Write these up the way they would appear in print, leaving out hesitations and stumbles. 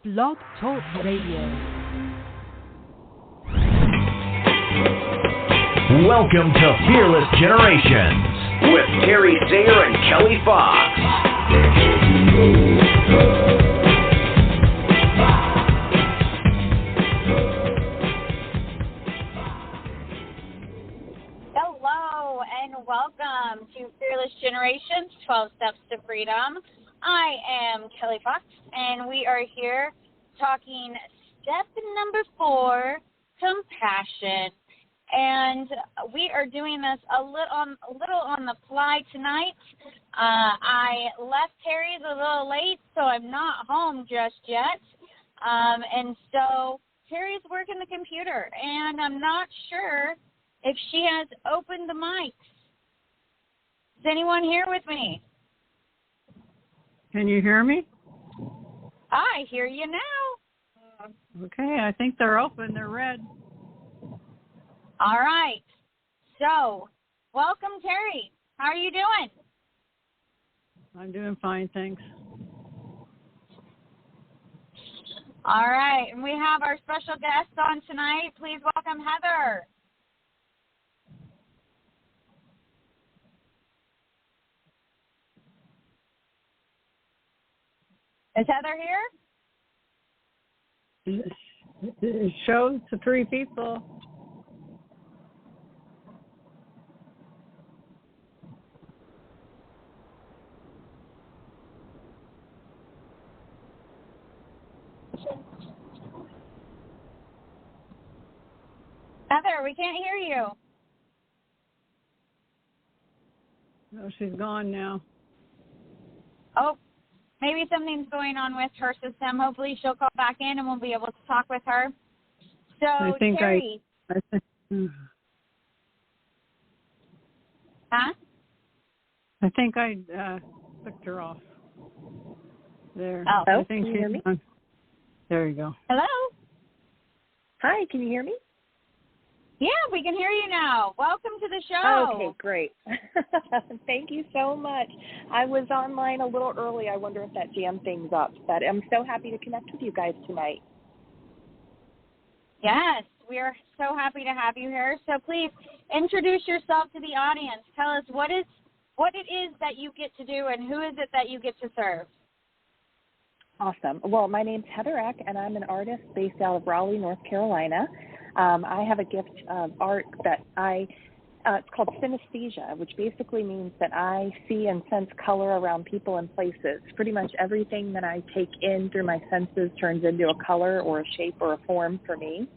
Blog Talk Radio. Welcome to Fearless Generations with Terry Sayer and Kelly Fox. Hello and welcome to Fearless Generations, 12 Steps to Freedom. I am Kelly Fox, and we are here talking step number 4, compassion. And we are doing this a little on the fly tonight. I left Terry's a little late, so I'm not home just yet. And so Terry's working the computer, and I'm not sure if she has opened the mics. Is anyone here with me? Can you hear me? I hear you now. Okay, I think they're open. They're red. All right. So, welcome, Terry. How are you doing? I'm doing fine, thanks. All right. And we have our special guest on tonight. Please welcome Heather. Is Heather here? It shows the 3 people. Heather, we can't hear you. No, she's gone now. Oh, maybe something's going on with her system. Hopefully she'll call back in and we'll be able to talk with her. So, I think Terry. I think I clicked her off. There. Oh, I think can you hear me? gone. There you go. Hello? Hi, can you hear me? Yeah, we can hear you now. Welcome to the show. Okay, great. Thank you so much. I was online a little early. I wonder if that jammed things up, but I'm so happy to connect with you guys tonight. Yes, we are so happy to have you here. So please introduce yourself to the audience. Tell us what it is that you get to do and who is it that you get to serve. Awesome. Well, my name's Heather Eck, and I'm an artist based out of Raleigh, North Carolina. I have a gift of art that it's called synesthesia, which basically means that I see and sense color around people and places. Pretty much everything that I take in through my senses turns into a color or a shape or a form for me.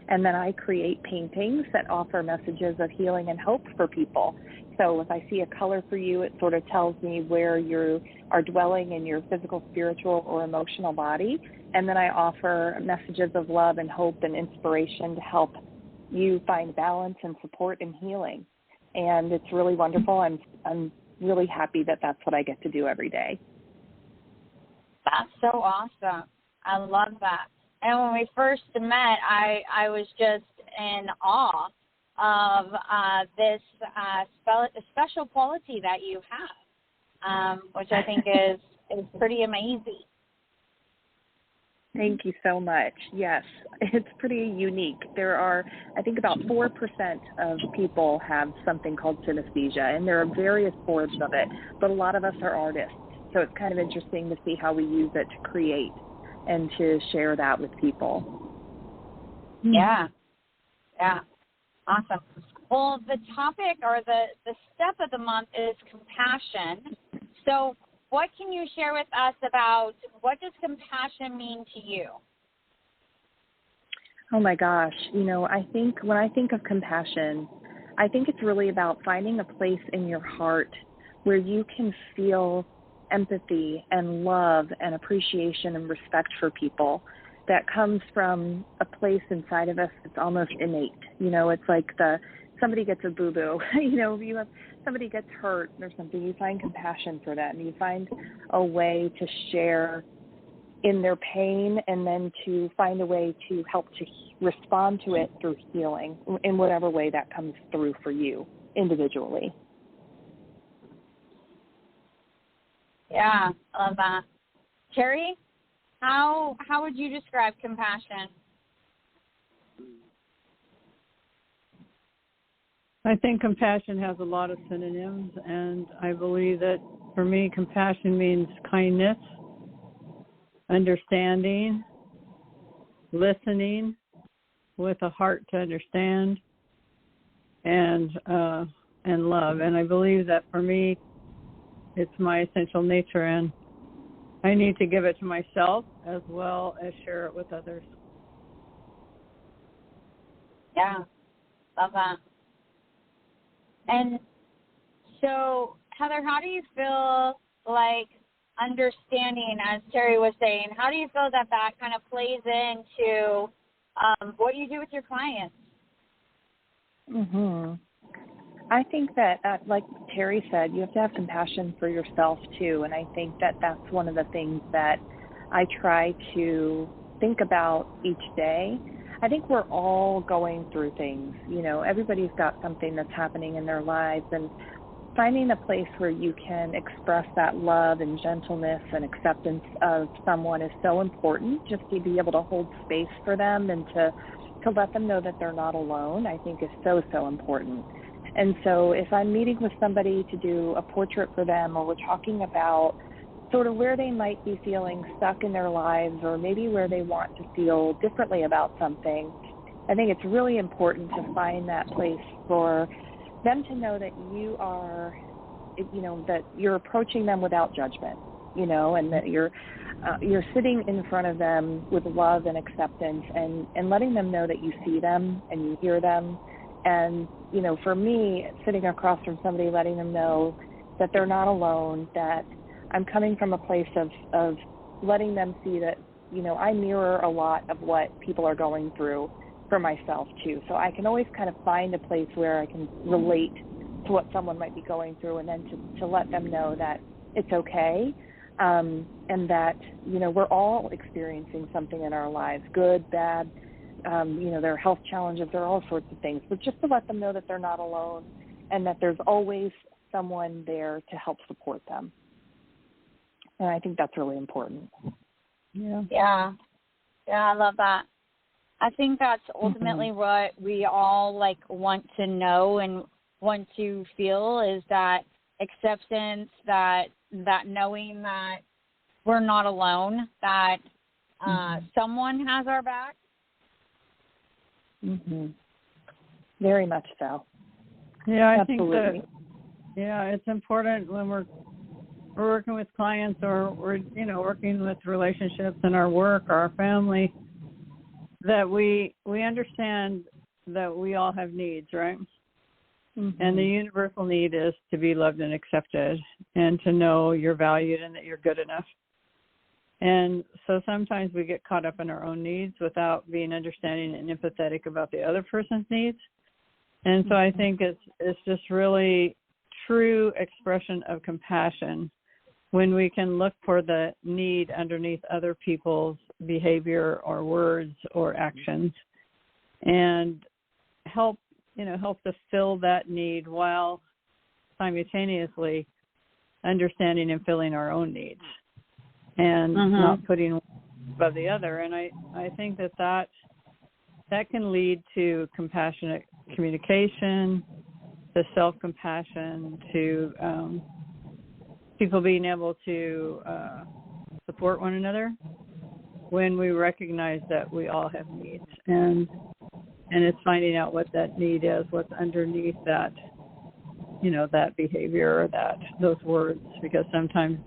And then I create paintings that offer messages of healing and hope for people. So if I see a color for you, it sort of tells me where you are dwelling in your physical, spiritual, or emotional body. And then I offer messages of love and hope and inspiration to help you find balance and support and healing. And it's really wonderful. I'm really happy that that's what I get to do every day. That's so awesome. I love that. And when we first met, I was just in awe of this special quality that you have, which I think is pretty amazing. Thank you so much. Yes, it's pretty unique. There are, I think, about 4% of people have something called synesthesia, and there are various forms of it, but a lot of us are artists. So it's kind of interesting to see how we use it to create and to share that with people. Yeah. Yeah. Awesome. Well, the topic or the step of the month is compassion. So what can you share with us about what does compassion mean to you? Oh, my gosh. I think when I think of compassion, I think it's really about finding a place in your heart where you can feel empathy and love and appreciation and respect for people that comes from a place inside of us that's almost innate. It's like somebody gets a boo-boo, you have somebody gets hurt or something, you find compassion for them. You find a way to share in their pain and then to find a way to help to respond to it through healing in whatever way that comes through for you individually. Yeah, I love that. Terry, how would you describe compassion? I think compassion has a lot of synonyms, and I believe that for me, compassion means kindness, understanding, listening with a heart to understand, and love. And I believe that for me, it's my essential nature, and I need to give it to myself as well as share it with others. Yeah, love that. And so, Heather, how do you feel like understanding, as Terry was saying, how do you feel that kind of plays into what you do with your clients? I think that, like Terry said, you have to have compassion for yourself too, and I think that that's one of the things that I try to think about each day. I think we're all going through things. You know, everybody's got something that's happening in their lives, and finding a place where you can express that love and gentleness and acceptance of someone is so important. Just to be able to hold space for them and to let them know that they're not alone, I think is so, so important. And so if I'm meeting with somebody to do a portrait for them, or we're talking about sort of where they might be feeling stuck in their lives, or maybe where they want to feel differently about something, I think it's really important to find that place for them to know that you are, you know, that you're approaching them without judgment, you know, and that you're sitting in front of them with love and acceptance, and letting them know that you see them and you hear them. And, you know, for me, sitting across from somebody, letting them know that they're not alone, that I'm coming from a place of letting them see that, you know, I mirror a lot of what people are going through for myself too. So I can always kind of find a place where I can relate to what someone might be going through, and then to let them know that it's okay, and that, you know, we're all experiencing something in our lives, good, bad, you know, there are health challenges, there are all sorts of things, but just to let them know that they're not alone, and that there's always someone there to help support them. And I think that's really important. Yeah, I love that. I think that's ultimately what we all like want to know and want to feel, is that acceptance, that knowing that we're not alone, that someone has our back. Very much so. Yeah, I Absolutely. think that, it's important when we're working with clients, or we're, you know, working with relationships in our work or our family, that we understand that we all have needs, right? And the universal need is to be loved and accepted, and to know you're valued and that you're good enough. And so sometimes we get caught up in our own needs without being understanding and empathetic about the other person's needs. And so I think it's just really true expression of compassion when we can look for the need underneath other people's behavior or words or actions, and help to fill that need while simultaneously understanding and filling our own needs, and not putting one above the other. And I think that can lead to compassionate communication, to self-compassion, to people being able to support one another when we recognize that we all have needs. And it's finding out what that need is, what's underneath that, you know, that behavior or those words, because sometimes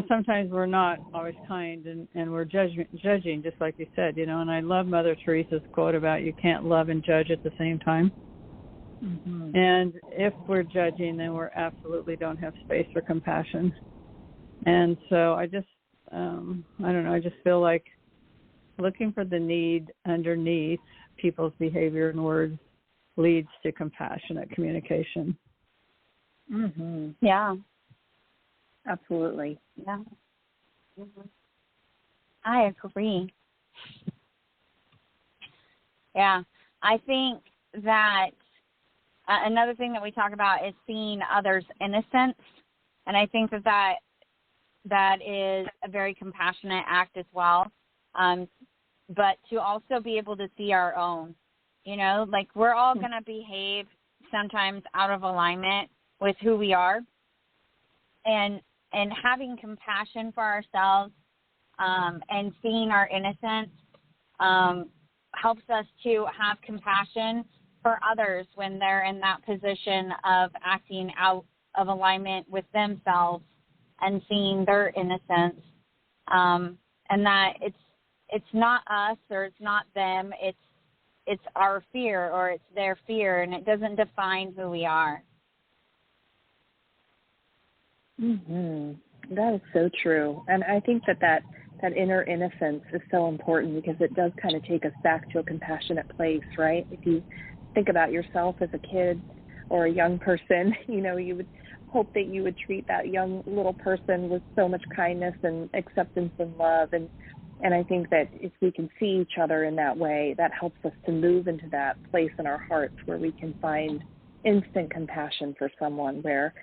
sometimes we're not always kind, and we're judging, just like you said, you know. And I love Mother Teresa's quote about you can't love and judge at the same time. And if we're judging, then we absolutely don't have space for compassion. And so I just, I just feel like looking for the need underneath people's behavior and words leads to compassionate communication. Yeah. Absolutely. Yeah. I agree. Yeah. I think that another thing that we talk about is seeing others' innocence. And I think that that is a very compassionate act as well. But to also be able to see our own, like we're all going to behave sometimes out of alignment with who we are, and having compassion for ourselves and seeing our innocence helps us to have compassion for others when they're in that position of acting out of alignment with themselves and seeing their innocence, and that it's not us or it's not them, it's our fear or it's their fear, and it doesn't define who we are. That is so true. And I think that inner innocence is so important because it does kind of take us back to a compassionate place, right? If you think about yourself as a kid or a young person, you would hope that you would treat that young little person with so much kindness and acceptance and love. And I think that if we can see each other in that way, that helps us to move into that place in our hearts where we can find instant compassion for someone, where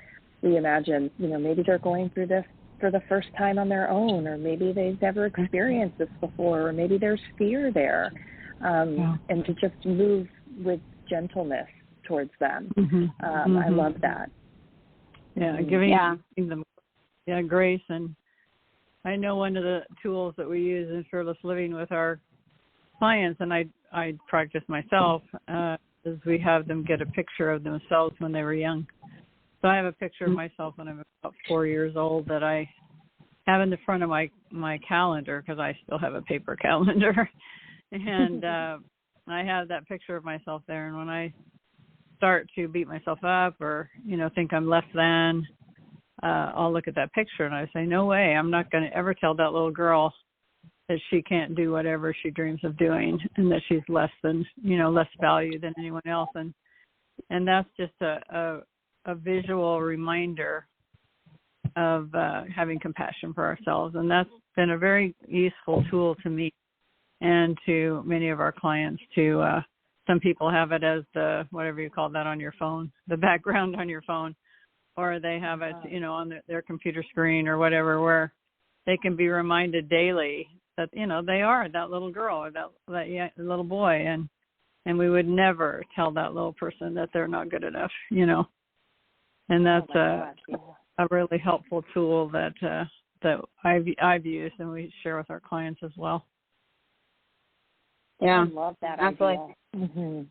we imagine, maybe they're going through this for the first time on their own, or maybe they've never experienced this before, or maybe there's fear there, and to just move with gentleness towards them. I love that. Yeah, giving them grace. And I know one of the tools that we use in Fearless Living with our clients, and I practice myself, is we have them get a picture of themselves when they were young. So I have a picture of myself when I'm about 4 years old that I have in the front of my calendar, because I still have a paper calendar. And I have that picture of myself there. And when I start to beat myself up or, think I'm less than, I'll look at that picture and I say, no way, I'm not going to ever tell that little girl that she can't do whatever she dreams of doing and that she's less than, less value than anyone else. And that's just a visual reminder of having compassion for ourselves. And that's been a very useful tool to me and to many of our clients too. Some people have it as the, whatever you call that on your phone, the background on your phone, or they have it, on their computer screen or whatever, where they can be reminded daily that, they are that little girl or that little boy. And we would never tell that little person that they're not good enough, And that's a really helpful tool that I've used and we share with our clients as well. Yeah, I love that absolutely. idea.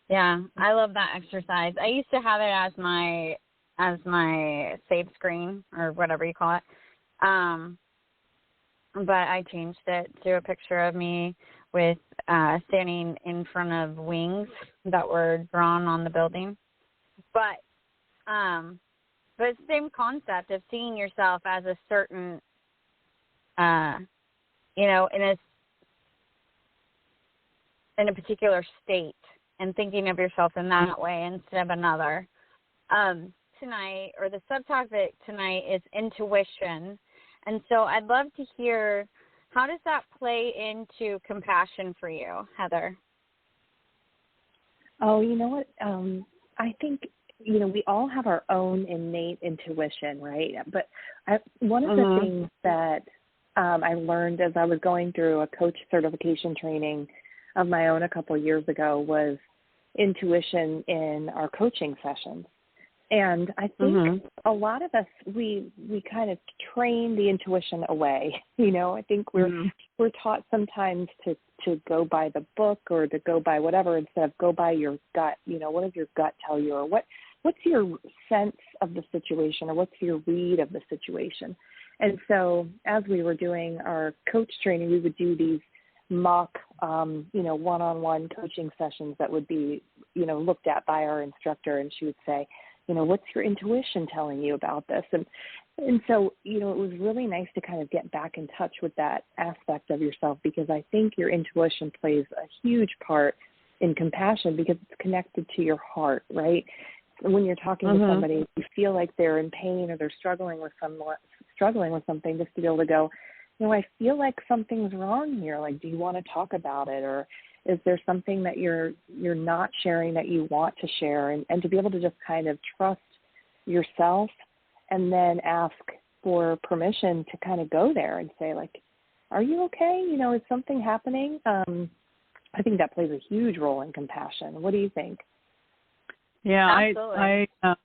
Yeah, I love that exercise. I used to have it as my save screen or whatever you call it, but I changed it to a picture of me with standing in front of wings that were drawn on the building. But it's the same concept of seeing yourself as a certain, in a particular state and thinking of yourself in that way instead of another. Tonight, or the subtopic tonight, is intuition. And so I'd love to hear, how does that play into compassion for you, Heather? Oh, you know what? I think, we all have our own innate intuition, right? But one of the things that I learned as I was going through a coach certification training of my own a couple of years ago was intuition in our coaching sessions. And I think a lot of us, we kind of train the intuition away. I think we're taught sometimes to go by the book or to go by whatever instead of go by your gut. What does your gut tell you, or what's your sense of the situation, or what's your read of the situation? And so as we were doing our coach training, we would do these mock, one-on-one coaching sessions that would be, looked at by our instructor, and she would say, what's your intuition telling you about this? And so, it was really nice to kind of get back in touch with that aspect of yourself, because I think your intuition plays a huge part in compassion because it's connected to your heart, right? When you're talking to somebody, you feel like they're in pain or they're struggling with something, just to be able to go, I feel like something's wrong here. Like, do you want to talk about it? Or is there something that you're not sharing that you want to share? And to be able to just kind of trust yourself and then ask for permission to kind of go there and say, like, are you okay? You know, is something happening? I think that plays a huge role in compassion. What do you think? Yeah, Absolutely. I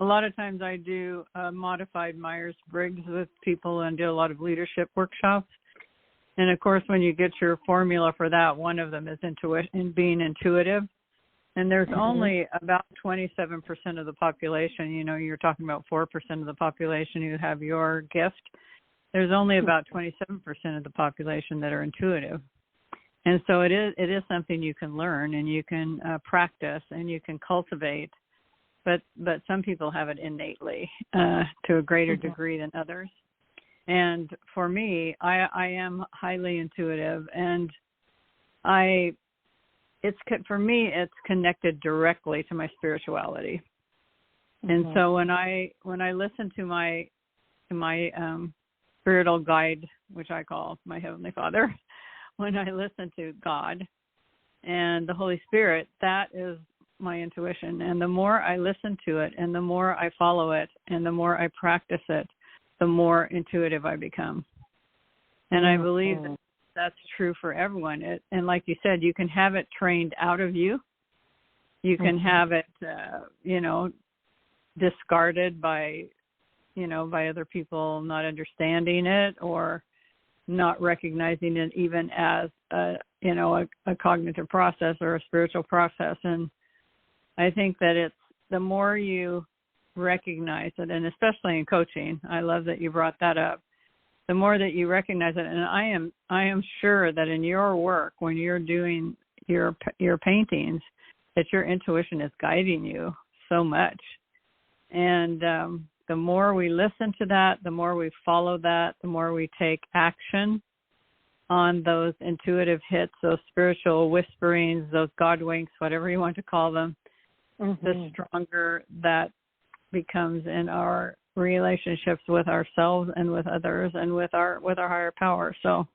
a lot of times I do modified Myers-Briggs with people and do a lot of leadership workshops. And, of course, when you get your formula for that, one of them is being intuitive. And there's only about 27% of the population, you know, you're talking about 4% of the population who have your gift. There's only about 27% of the population that are intuitive. And so it is something you can learn and you can practice and you can cultivate. But some people have it innately to a greater degree than others. And for me, I am highly intuitive, and for me it's connected directly to my spirituality. And so when I listen to my spiritual guide, which I call my Heavenly Father, when I listen to God and the Holy Spirit, that is my intuition. And the more I listen to it and the more I follow it and the more I practice it, the more intuitive I become. And I believe that's true for everyone. And like you said, you can have it trained out of you. You can have it, discarded by other people not understanding it or not recognizing it even as a cognitive process or a spiritual process. And I think that it's the more you recognize it, and especially in coaching, I love that you brought that up. The more that you recognize it, and I am sure that in your work, when you're doing your paintings, that your intuition is guiding you so much. And the more we listen to that, the more we follow that, the more we take action on those intuitive hits, those spiritual whisperings, those God winks, whatever you want to call them, the stronger that becomes in our relationships with ourselves and with others and with our higher power. So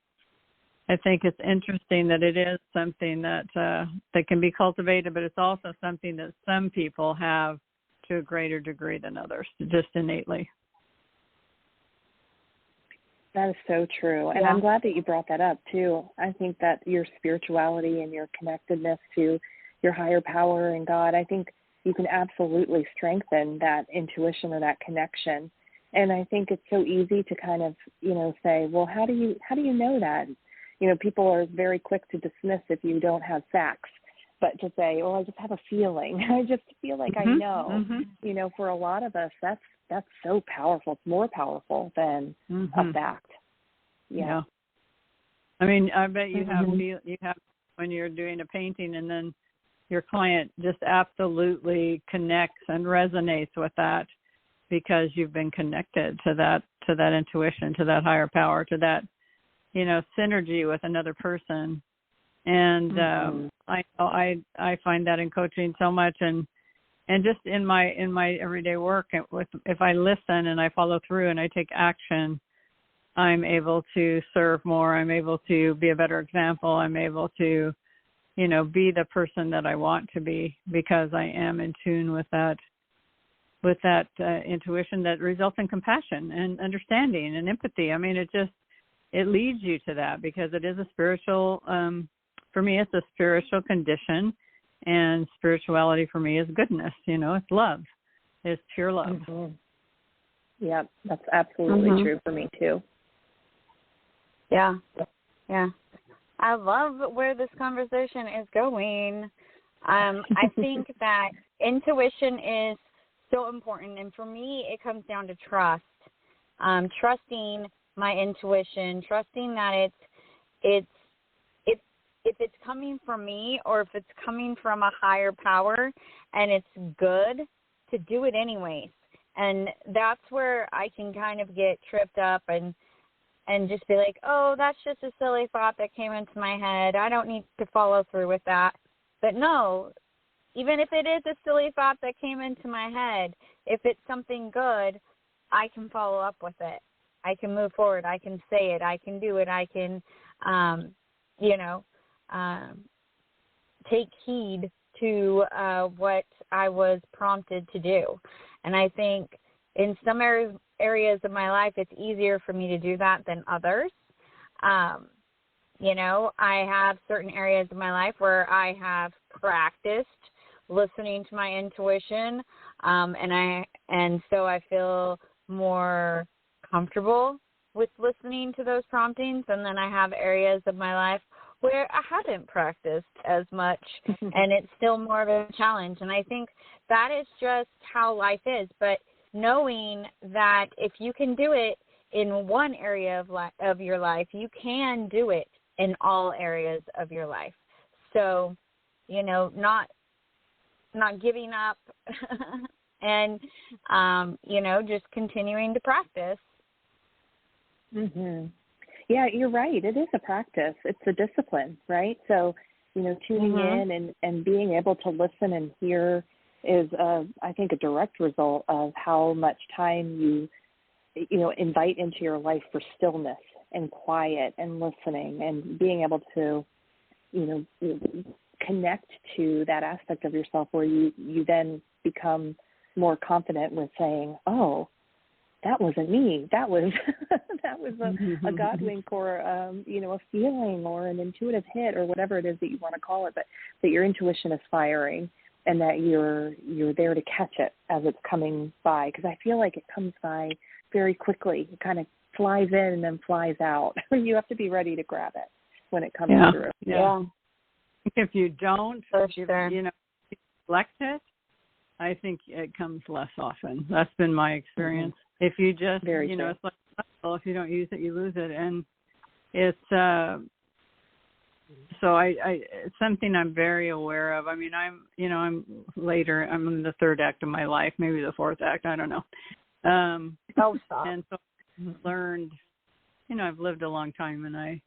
I think it's interesting that it is something that can be cultivated, but it's also something that some people have to a greater degree than others, just innately. That is so true. And I'm glad that you brought that up, too. I think that your spirituality and your connectedness to your higher power and God, I think you can absolutely strengthen that intuition or that connection. And I think it's so easy to kind of, say, well, how do you know that? People are very quick to dismiss if you don't have facts, but to say, well, I just have a feeling. I just feel like I know. For a lot of us, that's so powerful. It's more powerful than a fact. Yeah. I mean, I bet you have when you're doing a painting and then your client just absolutely connects and resonates with that because you've been connected to that intuition, to that higher power, to that, synergy with another person. And I find that in coaching so much, and just in my everyday work, if I listen and I follow through and I take action, I'm able to serve more. I'm able to be a better example. I'm able to be the person that I want to be because I am in tune with that intuition that results in compassion and understanding and empathy. I mean, it leads you to that because it is a spiritual, for me, it's a spiritual condition, and spirituality for me is goodness. It's love. It's pure love. Yeah, that's absolutely true for me too. Yeah. I love where this conversation is going. I think that intuition is so important, and for me, it comes down to trust. Trusting my intuition, trusting that if it's coming from me or if it's coming from a higher power and it's good, to do it anyways. And that's where I can kind of get tripped up and just be like, oh, that's just a silly thought that came into my head. I don't need to follow through with that. But no, even if it is a silly thought that came into my head, if it's something good, I can follow up with it. I can move forward. I can say it. I can do it. I can, take heed to what I was prompted to do. And I think in some areas areas of my life, it's easier for me to do that than others. I have certain areas of my life where I have practiced listening to my intuition, and so I feel more comfortable with listening to those promptings. And then I have areas of my life where I haven't practiced as much, and it's still more of a challenge. And I think that is just how life is. But knowing that if you can do it in one area of your life, you can do it in all areas of your life. So, not giving up and, just continuing to practice. Mm-hmm. Yeah, you're right. It is a practice. It's a discipline, right? So, tuning in and being able to listen and hear is, I think, a direct result of how much time you invite into your life for stillness and quiet and listening and being able to, connect to that aspect of yourself where you then become more confident with saying, oh, that wasn't me. That was a God wink or a feeling or an intuitive hit or whatever it is that you want to call it, but that your intuition is firing and that you're there to catch it as it's coming by. Because I feel like it comes by very quickly. It kind of flies in and then flies out. You have to be ready to grab it when it comes through. Yeah. If you don't, select it, I think it comes less often. That's been my experience. If you just, it's like, if you don't use it, you lose it. And it's, so it's something I'm very aware of. I mean, I'm in the third act of my life, maybe the fourth act, I don't know. Stop. And so I've learned, I've lived a long time, and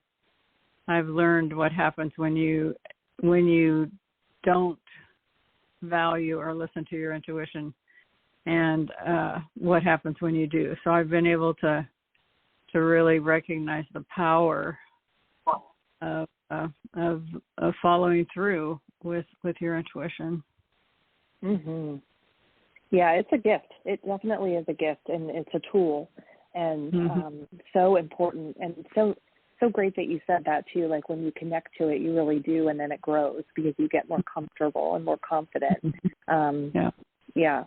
I've learned what happens when you don't value or listen to your intuition, and what happens when you do. So I've been able to really recognize the power of following through with your intuition. Mm-hmm. Yeah, it's a gift. It definitely is a gift, and it's a tool, and so important, and so great that you said that too. Like when you connect to it, you really do, and then it grows because you get more comfortable and more confident. Yeah.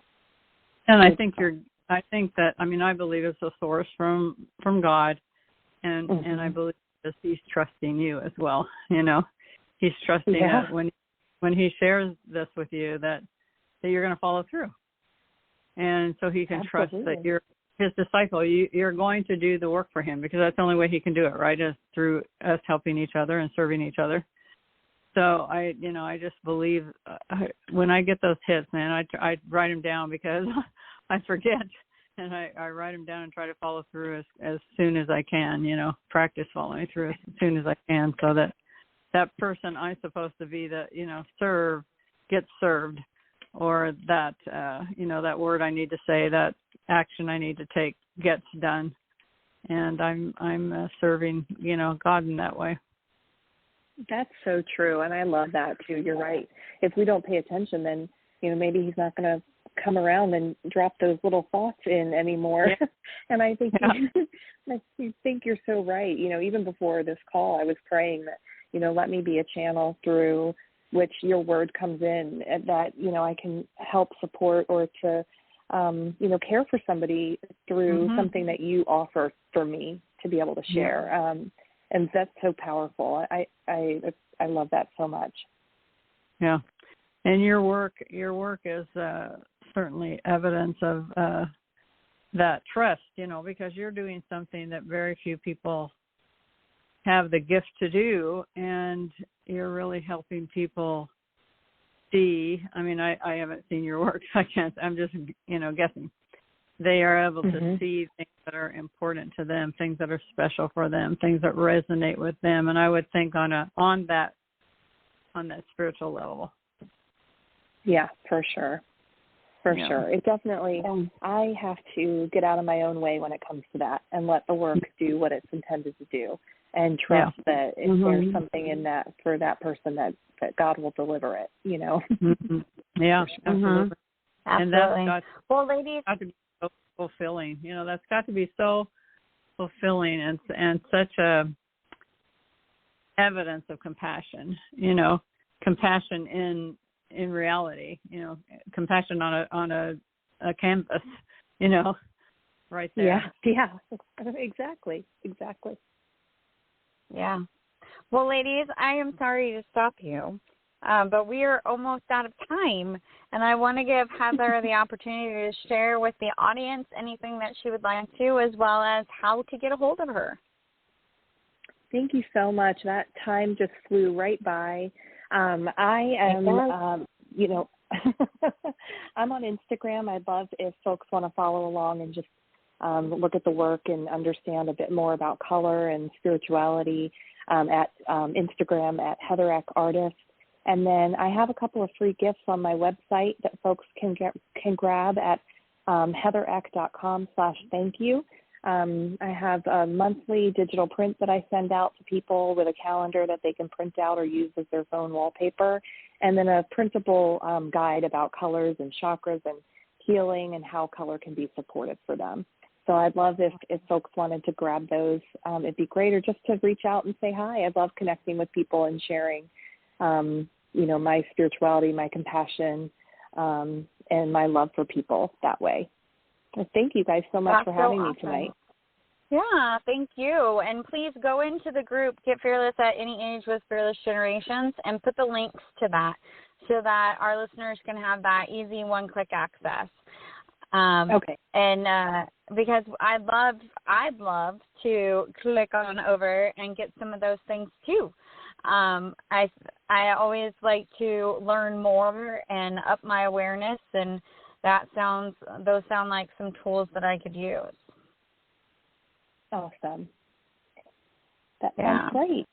And I think I believe it's a source from God, and I believe he's trusting you as well. He's trusting that when he shares this with you that you're going to follow through. And so he can trust that you're his disciple. You're going to do the work for him, because that's the only way he can do it, right, is through us helping each other and serving each other. So I just believe when I get those hits, man, I write them down because I forget, and I write them down and try to follow through as soon as I can, practice following through as soon as I can, so that person I'm supposed to be that, serve gets served, or that, that word I need to say, that action I need to take gets done. And I'm serving, God in that way. That's so true. And I love that too. You're right. If we don't pay attention, then, maybe he's not going to come around and drop those little thoughts in anymore. Yeah. And I think, I think you're so right. Even before this call, I was praying that, let me be a channel through which your word comes in, and that, I can help support or to, care for somebody through something that you offer for me to be able to share. And that's so powerful. I love that so much. Yeah. And your work is certainly evidence of that trust, because you're doing something that very few people have the gift to do, and you're really helping people see. I mean, I haven't seen your work, so I'm just, guessing. They are able to see things that are important to them, things that are special for them, things that resonate with them. And I would think on that spiritual level. Yeah, for sure. For sure. It definitely, I have to get out of my own way when it comes to that and let the work do what it's intended to do, and trust that if there's something in that for that person, that God will deliver it, Yeah, absolutely. Absolutely. Well, ladies, so fulfilling. That's got to be so fulfilling and such a evidence of compassion. Compassion in reality. Compassion on a canvas. Right there. Yeah. Exactly. Yeah. Well, ladies, I am sorry to stop you, but we are almost out of time, and I want to give Heather the opportunity to share with the audience anything that she would like to, as well as how to get a hold of her. Thank you so much. That time just flew right by. I am, I'm on Instagram. I'd love if folks want to follow along and just look at the work and understand a bit more about color and spirituality at Instagram at Heather Eck Artist. And then I have a couple of free gifts on my website that folks can grab at heathereck.com/thankyou. I have a monthly digital print that I send out to people with a calendar that they can print out or use as their phone wallpaper, and then a printable guide about colors and chakras and healing and how color can be supportive for them. So I'd love if folks wanted to grab those. It'd be great, or just to reach out and say hi. I love connecting with people and sharing, my spirituality, my compassion, and my love for people that way. So thank you guys so much for having me tonight. Yeah, thank you. And please go into the group, Get Fearless at Any Age with Fearless Generations, and put the links to that so that our listeners can have that easy one-click access. Okay. And because I'd love to click on over and get some of those things too. I always like to learn more and up my awareness, and those sound like some tools that I could use. Awesome. That sounds great.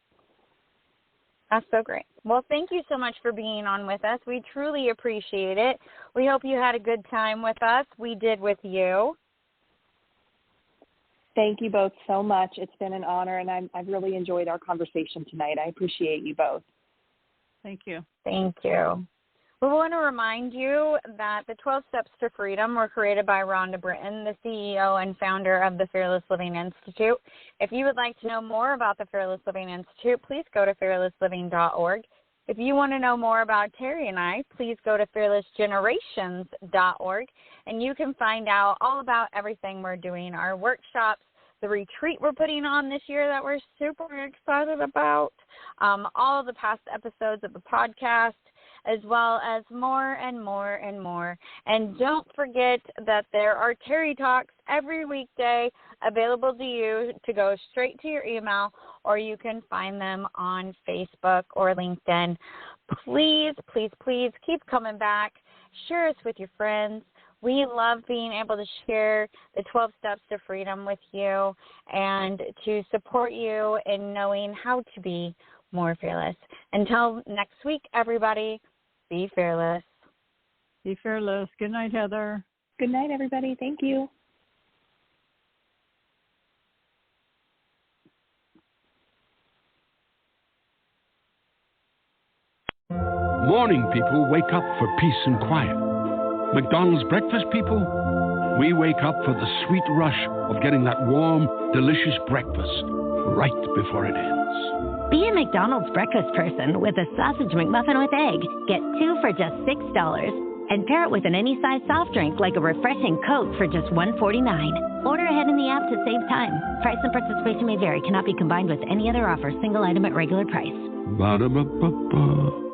That's so great. Well, thank you so much for being on with us. We truly appreciate it. We hope you had a good time with us. We did with you. Thank you both so much. It's been an honor, and I've really enjoyed our conversation tonight. I appreciate you both. Thank you. Thank you. We want to remind you that the 12 Steps to Freedom were created by Rhonda Britton, the CEO and founder of the Fearless Living Institute. If you would like to know more about the Fearless Living Institute, please go to fearlessliving.org. If you want to know more about Terry and I, please go to fearlessgenerations.org, and you can find out all about everything we're doing, our workshops, the retreat we're putting on this year that we're super excited about, all the past episodes of the podcast, as well as more and more and more. And don't forget that there are Terry Talks every weekday available to you to go straight to your email, or you can find them on Facebook or LinkedIn. Please, please, please keep coming back. Share us with your friends. We love being able to share the 12 Steps to Freedom with you and to support you in knowing how to be more fearless. Until next week, everybody, be fearless. Be fearless. Good night, Heather. Good night, everybody. Thank you. Morning people wake up for peace and quiet. McDonald's breakfast people, we wake up for the sweet rush of getting that warm, delicious breakfast right before it ends. Be a McDonald's breakfast person with a sausage McMuffin with egg. Get 2 for just $6. And pair it with an any-size soft drink like a refreshing Coke for just $1.49. Order ahead in the app to save time. Price and participation may vary. Cannot be combined with any other offer. Single item at regular price. Ba-da-ba-ba-ba.